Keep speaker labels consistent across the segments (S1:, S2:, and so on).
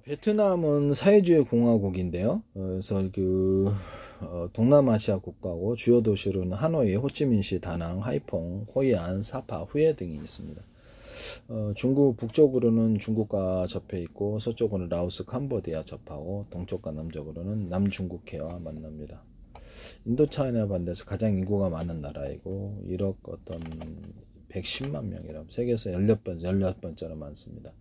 S1: 베트남은 사회주의 공화국인데요. 그래서 동남아시아 국가고 주요 도시로는 하노이, 호치민시, 다낭, 하이퐁, 호이안, 사파, 후에 등이 있습니다. 중국 북쪽으로는 중국과 접해 있고 서쪽으로는 라오스, 캄보디아 접하고 동쪽과 남쪽으로는 남중국해와 만납니다. 인도차이나 반대해서 가장 인구가 많은 나라이고 1억 110만 명이라 세계에서 16번째로 많습니다.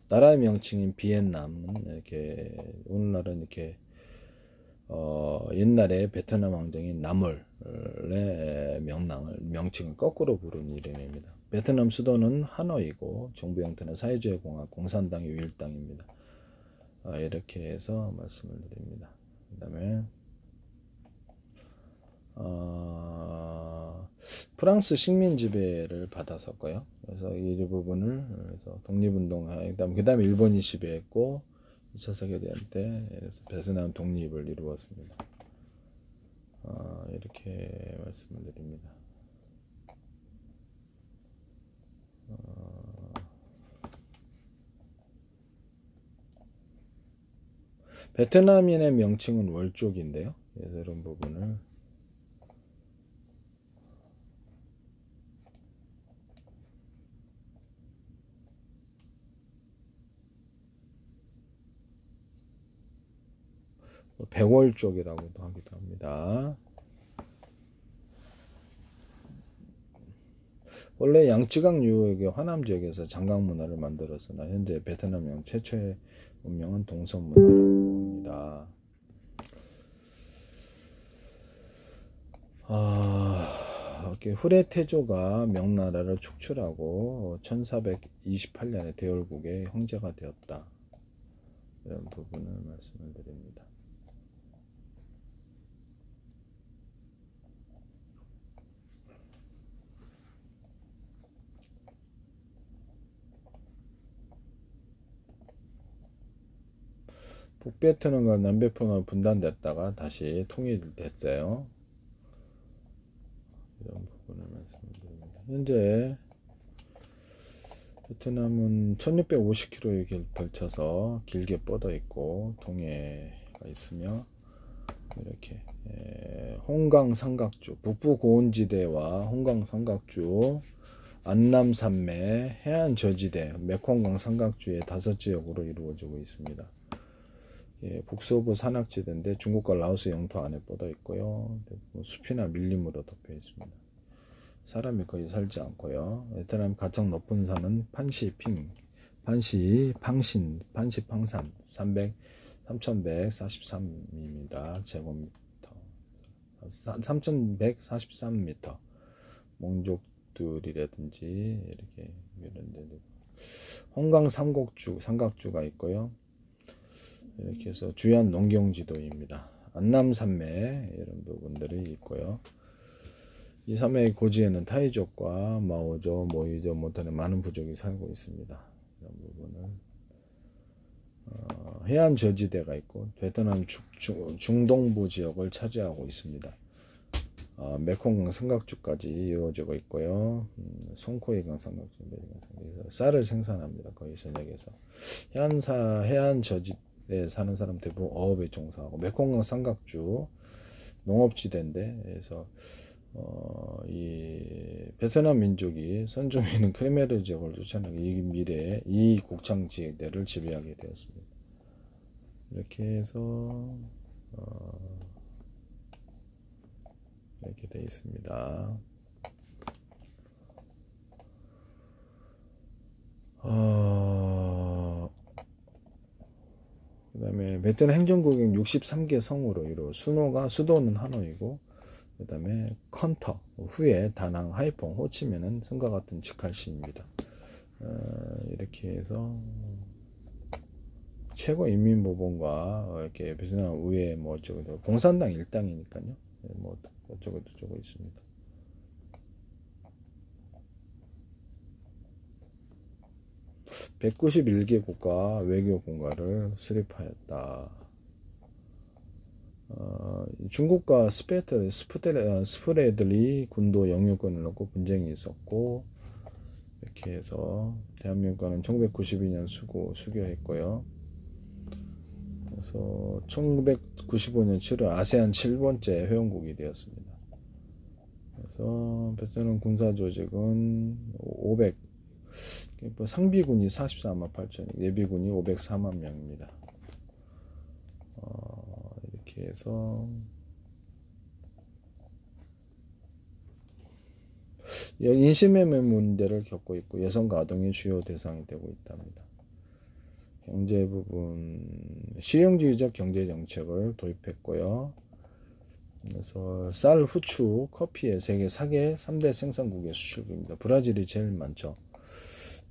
S1: 나라의 명칭인 비엔남은 이렇게 오늘날은 이렇게 옛날에 베트남 왕정인 나몰의 명칭을 거꾸로 부른 이름입니다. 베트남 수도는 하노이고 정부 형태는 사회주의 공화국 공산당 유일당입니다. 이렇게 해서 말씀을 드립니다. 그 다음에 프랑스 식민 지배를 받았었고요. 그래서 이 부분을 그래서 독립운동, 그다음에 일본이 지배했고 2차 세계대전 때 베트남 독립을 이루었습니다. 이렇게 말씀을 드립니다. 베트남인의 명칭은 월족인데요. 그래서 이런 부분을 백월족이라고도 하기도 합니다. 원래 양쯔강 유역의 화남 지역에서 장강 문화를 만들었으나 현재 베트남형 최초의 문명은 동서 문화라고 합니다. 후레 태조가 명나라를 축출하고 1428년에 대열국의 형제가 되었다. 이런 부분을 말씀을 드립니다. 북베트남과 남베트남은 분단됐다가 다시 통일됐어요. 이런 부분을 말씀드립니다. 현재 베트남은 1650km에 걸쳐서 길게 뻗어 있고 동해가 있으며 이렇게 홍강 삼각주, 북부 고원지대와 홍강 삼각주, 안남산맥, 해안 저지대, 메콩강 삼각주의 5지역으로 이루어지고 있습니다. 북서부 산악지대인데 중국과 라오스 영토 안에 뻗어 있고요. 숲이나 밀림으로 덮여 있습니다. 사람이 거의 살지 않고요. 베트남 가장 높은 산은 판시핑, 판시팡신, 판시팡산 3143m 제곱미터, 3143m. 몽족들이라든지 이렇게 이런 데도 홍강 삼각주가 있고요. 이렇게 해서 주요한 농경지도입니다. 안남산맥 이런 부분들이 있고요. 이 산맥의 고지에는 타이족과 마오족, 모이족, 모탄의 많은 부족이 살고 있습니다. 이런 부분은 해안 저지대가 있고 베트남 중동부 지역을 차지하고 있습니다. 메콩강 삼각주까지 이어지고 있고요. 송코이강 삼각주, 쌀을 생산합니다. 거의 전역에서 해안 저지대에 사는 사람 대부분 어업에 종사하고 메콩강 삼각주 농업지대인데 그래서 이 베트남 민족이 선주민은 크메르 지역을 쫓아내고 이 미래에 이 곡창 지대를 지배하게 되었습니다. 이렇게 해서 이렇게 되어 있습니다. 그 다음에 베트남 행정국은 63개 성으로 이루어 수도는 하노이고 그 다음에 컨터, 후에 다낭, 하이퐁, 호치민은 성과 같은 직할시입니다. 이렇게 해서 최고 인민법원과 이렇게 베트남 의회 뭐 어쩌고 공산당 일당이니까요. 뭐 어쩌고 저쩌고 있습니다. (191개국과) 외교 공간을 수립하였다. 중국과 스프레들리 군도 영유권을 놓고 분쟁이 있었고 이렇게 해서 대한민국과는 1992년 수교했고요. 그래서 1995년 7월 아세안 7번째 회원국이 되었습니다. 그래서 베트남 군사 조직은 500, 상비군이 44만 8천, 예비군이 504만 명입니다. 이렇게 해서 인신매매 문제를 겪고 있고 여성과 아동이 주요 대상이 되고 있답니다. 경제 부분, 실용주의적 경제 정책을 도입했고요. 그래서 쌀, 후추, 커피의 세계 4개 3대 생산국의 수출국입니다. 브라질이 제일 많죠.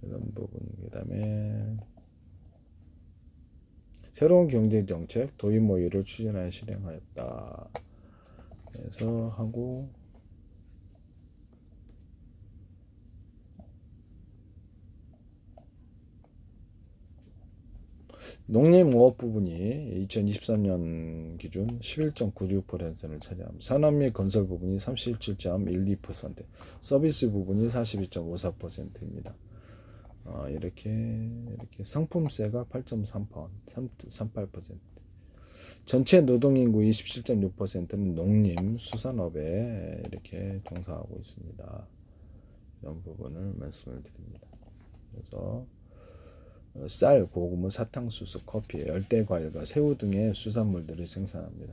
S1: 이런 부분. 그 다음에 새로운 경제 정책 도입 모의를 추진하여 실행하였다. 그래서 하고 농림공업 부분이 2023년 기준 11.96%를 차지합니다. 산업 및 건설 부분이 37.12%, 서비스 부분이 42.54%입니다. 이렇게 상품세가 8.38%. 전체 노동인구 27.6%는 농림, 수산업에 이렇게 종사하고 있습니다. 이런 부분을 말씀을 드립니다. 그래서 쌀, 고구마, 사탕수수, 커피, 열대과일과 새우 등의 수산물들을 생산합니다.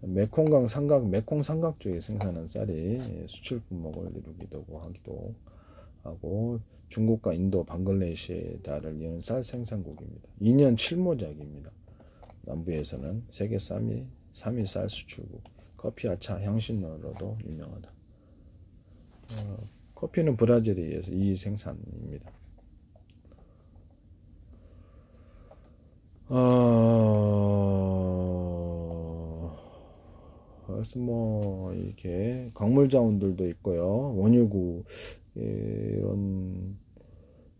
S1: 메콩강 삼각, 메콩 삼각 쪽에 생산한 쌀이 수출 품목을 이루기도 하기도 하고 중국과 인도, 방글라데시에 달을 이은 쌀 생산국입니다. 2년 7모작입니다. 남부에서는 세계 3위 쌀 수출국, 커피, 아차, 향신료로도 유명하다. 커피는 브라질에 2위 생산입니다. 그래서 뭐 이렇게 광물 자원들도 있고요. 원유구 이런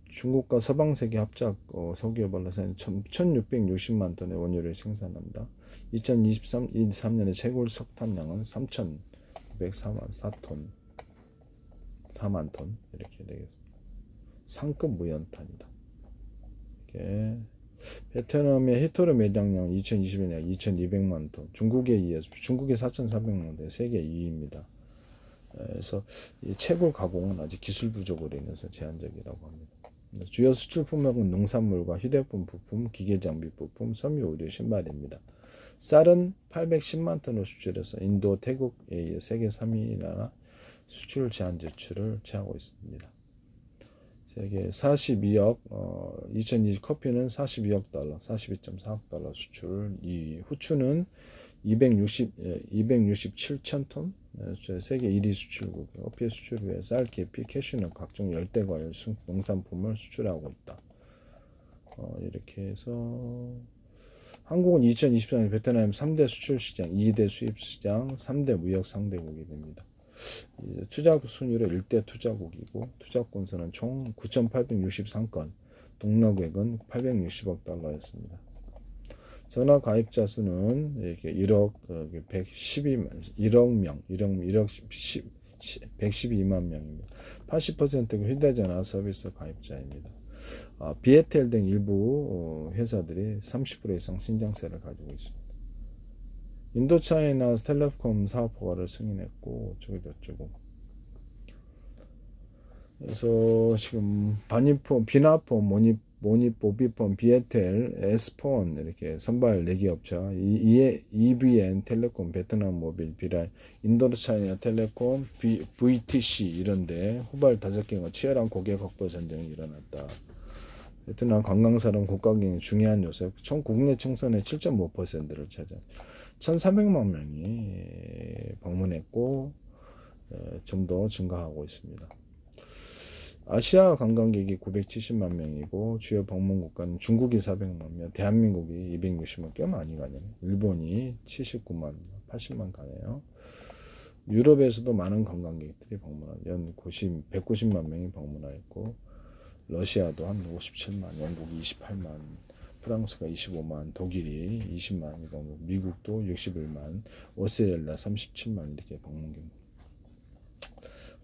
S1: 중국과 서방 세계 합작 석유 발라산 1660만 톤의 원유를 생산한다. 2023년에 채굴 석탄량은 3904톤 4만 톤 이렇게 되겠습니다. 상급 무연탄이다. 이렇게 베트남의 히토르 매장량 2021년 2200만 톤, 중국에 이어서 중국의 4400만 톤, 세계 2위입니다. 그래서 이 채굴 가공은 아직 기술 부족으로 인해서 제한적이라고 합니다. 주요 수출 품목은 농산물과 휴대폰 부품, 기계장비 부품, 섬유, 의류, 신발입니다. 쌀은 810만 톤을 수출해서 인도, 태국에 이어 세계 3위나 수출 제한 지출을 취하고 있습니다. 세계 42억, 2020 커피는 42억 달러, 42.4억 달러 수출 2위. 후추는 267천 톤, 세계 1위 수출국. 커피 수출 외에 쌀, 계피, 캐슈넛, 각종 열대과일, 농산품을 수출하고 있다. 이렇게 해서 한국은 2024년 베트남 3대 수출 시장, 2대 수입 시장, 3대 무역 상대국이 됩니다. 투자 순위로 1대 투자국이고 투자 건수는 총 9,863건, 동락액은 860억 달러였습니다. 전화 가입자 수는 이렇게 112만 명입니다. 80%가 휴대전화 서비스 가입자입니다. 비에텔 등 일부 회사들이 30% 이상 신장세를 가지고 있습니다. 인도차이나 텔레콤 사업 허가를 승인했고 어쩌고 그래서 지금 비나폰, 모니포, 비폰, 비에텔, 에스폰 이렇게 선발 4개 업체, EBN 텔레콤, 베트남 모빌, 비라이, 인도차이나 텔레콤, VTC 이런데 후발 5개가 치열한 고객 확보 전쟁이 일어났다. 베트남 관광산업 국가경영 중요한 요소, 총 국내 총선의 7.5%를 차지한 1,400만 명이 방문했고 좀 더 증가하고 있습니다. 아시아 관광객이 970만 명이고 주요 방문 국가는 중국이 400만 명, 대한민국이 260만, 꽤 많이 가네요. 일본이 79만, 80만 가네요. 유럽에서도 많은 관광객들이 연 190만 명이 방문하였고 러시아도 한 57만, 영국이 28만, 프랑스가 25만, 독일이 20만이고 미국도 61만, 오스트레일리아 37만 이렇게 방문객.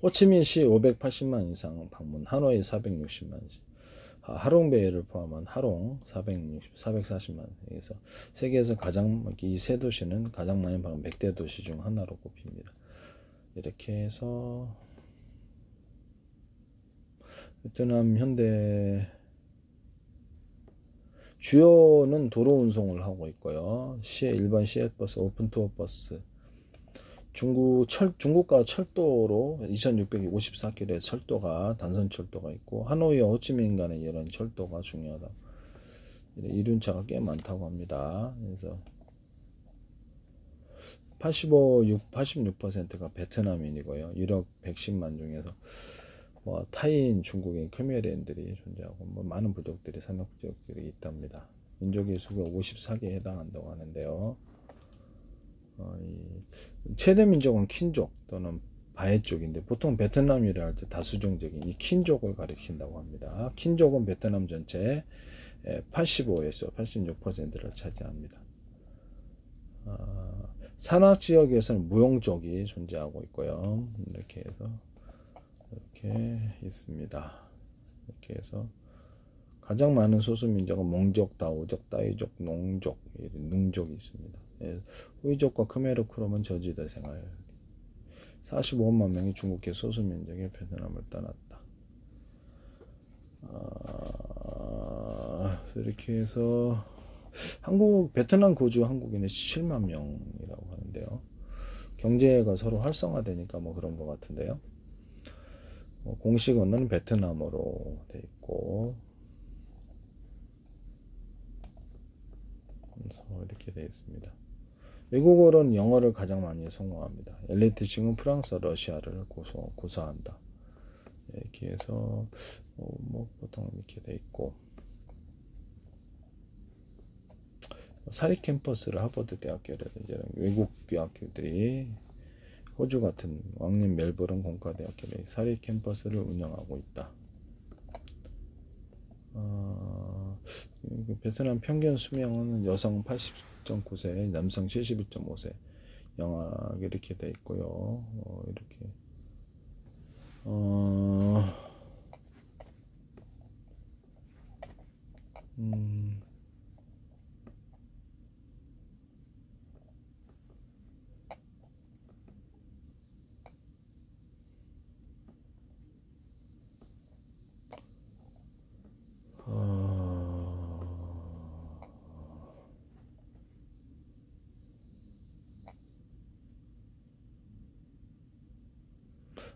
S1: 호치민시 580만 이상 방문, 하노이 460만, 하롱베이를 포함한 하롱 440만. 그래서 세계에서 가장 이 세 도시는 가장 많이 방문 100대 도시 중 하나로 꼽힙니다. 이렇게 해서 베트남 현대 주요는 도로 운송을 하고 있고요. 일반 시외버스, 오픈투어 버스, 중국과 철도로 2654km의 철도가 단선 철도가 있고 하노이와 호치민 간의 이런 철도가 중요하다. 이륜차가 꽤 많다고 합니다. 그래서 86%가 베트남인이고요. 1억 110만 중에서 뭐 타이인, 중국인, khmer인들이 존재하고 뭐 많은 부족들이 산업 부족들이 있답니다. 민족의 수가 54개에 해당한다고 하는데요. 최대 민족은 킨족 또는 바에 쪽인데 보통 베트남이라 할 때 다수종적인 이 킨족을 가리킨다고 합니다. 킨족은 베트남 전체의 85에서 86%를 차지합니다. 산악 지역에서는 무용족이 존재하고 있고요. 이렇게 해서 이렇게 있습니다. 이렇게 해서 가장 많은 소수민족은 몽족, 다오족, 따이족, 농족, 능족이 있습니다. 후이족과 크메르 크롬은 저지대 생활. 45만 명이 중국계 소수민족의 베트남을 떠났다. 이렇게 해서 베트남 거주 한국인이 7만 명이라고 하는데요. 경제가 서로 활성화되니까 뭐 그런 것 같은데요. 공식 언어는 베트남어로 돼 있고, 그래서 이렇게 되어 있습니다. 외국어로는 영어를 가장 많이 성공합니다. 엘리트층은 프랑스, 러시아를 고사한다. 이렇게 해서 뭐 보통 이렇게 돼 있고, 사립 캠퍼스를 하버드 대학교라든지 외국 대학교들이 호주 같은 왕립 멜버른 공과대학교의 사립 캠퍼스를 운영하고 있다. 베트남 평균 수명은 여성 80.9세, 남성 72.5세, 영하 이렇게 돼 있고요. 이렇게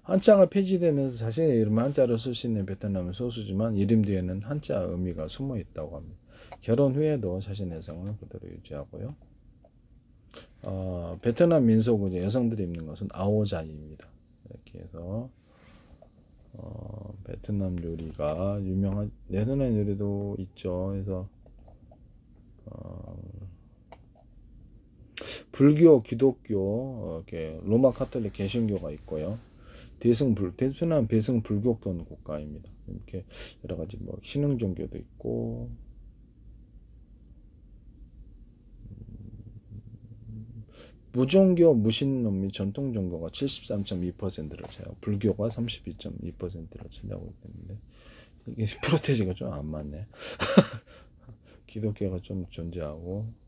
S1: 한자가 폐지되면서 자신의 이름을 한자로 쓸 수 있는 베트남은 소수지만 이름 뒤에는 한자 의미가 숨어 있다고 합니다. 결혼 후에도 자신의 성을 그대로 유지하고요. 베트남 민속 여성들이 입는 것은 아오자이입니다. 이렇게 해서 베트남 요리가 유명한 베트남 요리도 있죠. 그래서 불교, 기독교, 이렇게 로마 카톨릭 개신교가 있고요. 베트남 대승 불교권 국가입니다. 이렇게 여러 가지 뭐 신흥 종교도 있고, 무종교, 무신론 및 전통 종교가 73.2%를 차지하고 불교가 32.2%를 차지하고 있는데 이게 프로테지가 좀 안 맞네. 기독교가 좀 존재하고.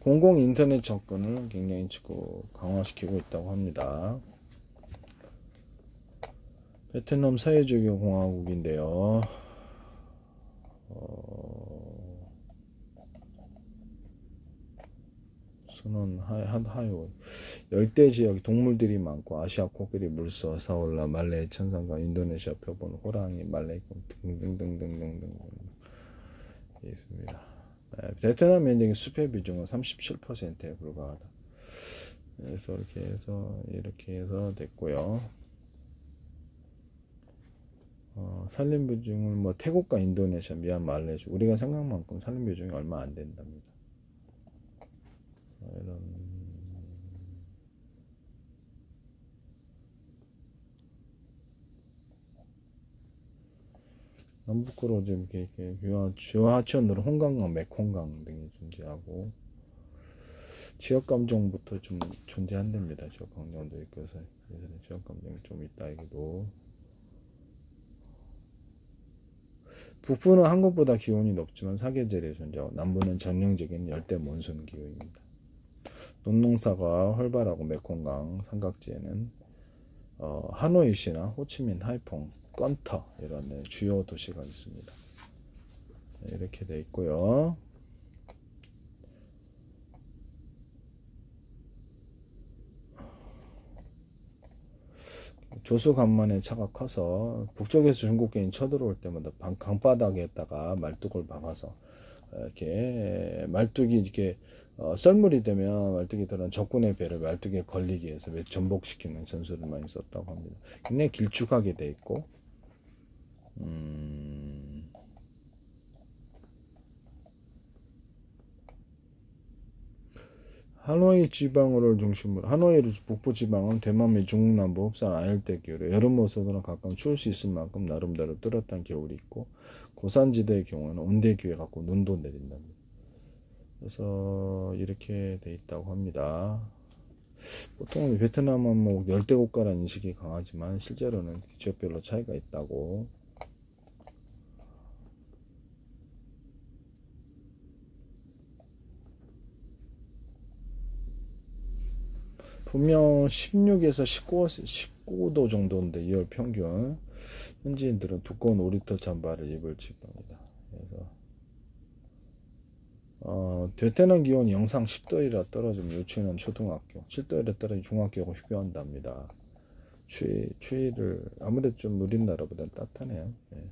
S1: 공공 인터넷 접근을 굉장히 강화시키고 있다고 합니다. 베트남 사회주의 공화국인데요. 순원 하요 열대 지역 동물들이 많고 아시아 코끼리, 물소, 사올라, 말레이 천상과 인도네시아 표본, 호랑이, 말레이 등등등등등등 있습니다. 베트남 면적의 수폐 비중은 37%에 불과하다. 그래서 이렇게 해서 됐고요. 산림 비중은 뭐 태국과 인도네시아, 미얀마, 말레이시아 우리가 생각한 만큼 산림 비중이 얼마 안 된답니다. 이런 남북으로 좀 이렇게 주요 하천으로 홍강강, 메콩강 등이 존재하고 지역 감정부터 좀 존재한답니다. 지역 감정도 있고 해서 지역 감정이 좀 있다 이기도. 북부는 한국보다 기온이 높지만 사계절이 존재하고 남부는 전형적인 열대 몬순 기후입니다. 논농사가 활발하고 메콩강 삼각지에는 하노이시나 호치민, 하이퐁, 건터 이런 주요 도시가 있습니다. 이렇게 돼 있고요. 조수 간만에 차가 커서 북쪽에서 중국계인 쳐들어올 때마다 강바닥에다가 말뚝을 박아서 이렇게 말뚝이 이렇게 썰물이 되면 말뚝이들은 적군의 배를 말뚝에 걸리기 위해서 전복시키는 전술을 많이 썼다고 합니다. 굉장히 길쭉하게 돼 있고 하노이 지방을 중심으로 하노이 북부 지방은 대만미 중남부 흡산 아열대 기후로 여름 모습으로 가끔 추울 수 있을 만큼 나름대로 뚜렷한 겨울이 있고 고산지대의 경우는 온대 기후에 갖고 눈도 내린답니다. 그래서 이렇게 돼 있다고 합니다. 보통 베트남은 뭐 열대국가라는 인식이 강하지만 실제로는 지역별로 차이가 있다고. 분명 16에서 19도 정도인데 2월 평균 현지인들은 두꺼운 5리터 잠바를 입을지 겁니다. 그래서 베트남 기온이 영상 10도이라 떨어지면 유치원 초등학교 7도이라 떨어지면 중학교가 휴교한답니다. 추위를 아무래도 좀 우리나라보다 따뜻하네요. 네.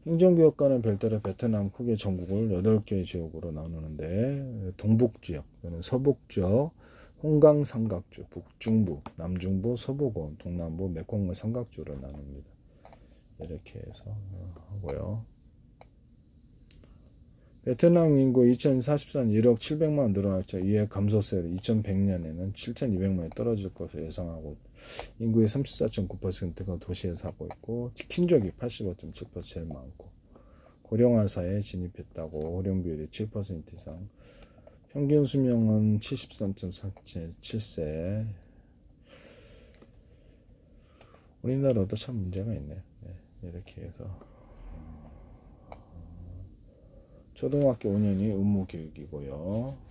S1: 행정구역과는 별도로 베트남 크게 전국을 8개의 지역으로 나누는데 동북지역, 서북지역, 홍강 삼각주, 북중부, 남중부, 서부권, 동남부, 메콩강 삼각주로 나눕니다. 이렇게 해서 하고요. 베트남 인구 2044년 1억 700만 늘어났죠. 이에 감소세로 2100년에는 7200만이 떨어질 것으로 예상하고 인구의 34.9%가 도시에 살고 있고 킨족이 85.7% 제일 많고 고령화 사회에 진입했다고 고령 비율이 7% 이상 평균 수명은 73.7세. 우리나라도 참 문제가 있네요. 네, 이렇게 해서 초등학교 5년이 의무교육이고요.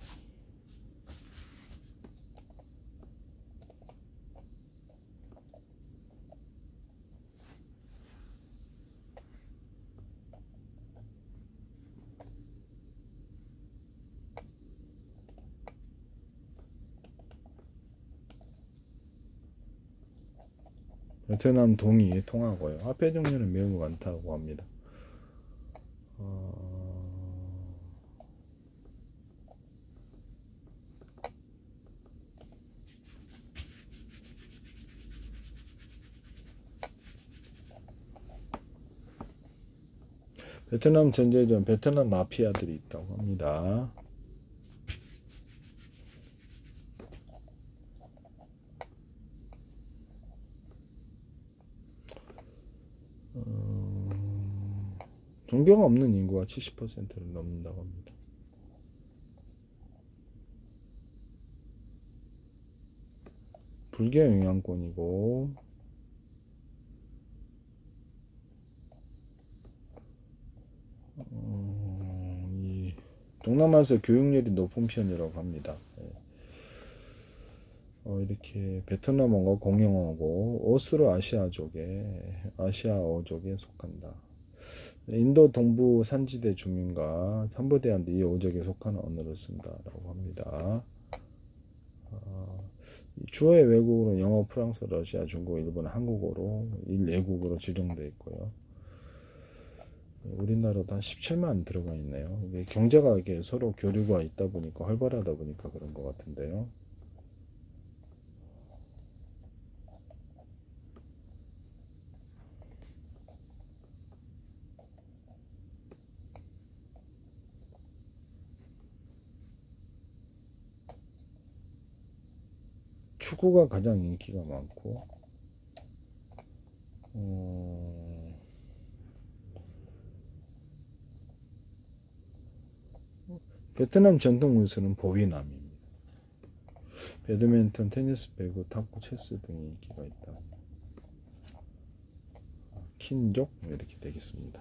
S1: 베트남 동이 통하고요. 화폐 종류는 매우 많다고 합니다. 베트남 전쟁 전 베트남 마피아들이 있다고 합니다. 종교가 없는 인구가 70%를 넘는다고 합니다. 불교 영향권이고 이 동남아에서 교육열이 높은 편이라고 합니다. 이렇게 베트남어가 공용어고 오스트로아시아어족에 속한다. 인도 동부 산지대 주민과 삼부대한데 이 어족에 속하는 언어를 쓴다라고 합니다. 주어의 외국어로 영어, 프랑스, 러시아, 중국, 일본, 한국어로 1외국어로 지정되어 있고요. 우리나라도 한 17만 들어가 있네요. 이게 경제가 이게 서로 교류가 있다 보니까 활발하다 보니까 그런 것 같은데요. 축구가 가장 인기가 많고 베트남 전통 운수는 보위남입니다. 배드민턴, 테니스, 배구, 탁구, 체스 등의 인기가 있다. 킨족 이렇게 되겠습니다.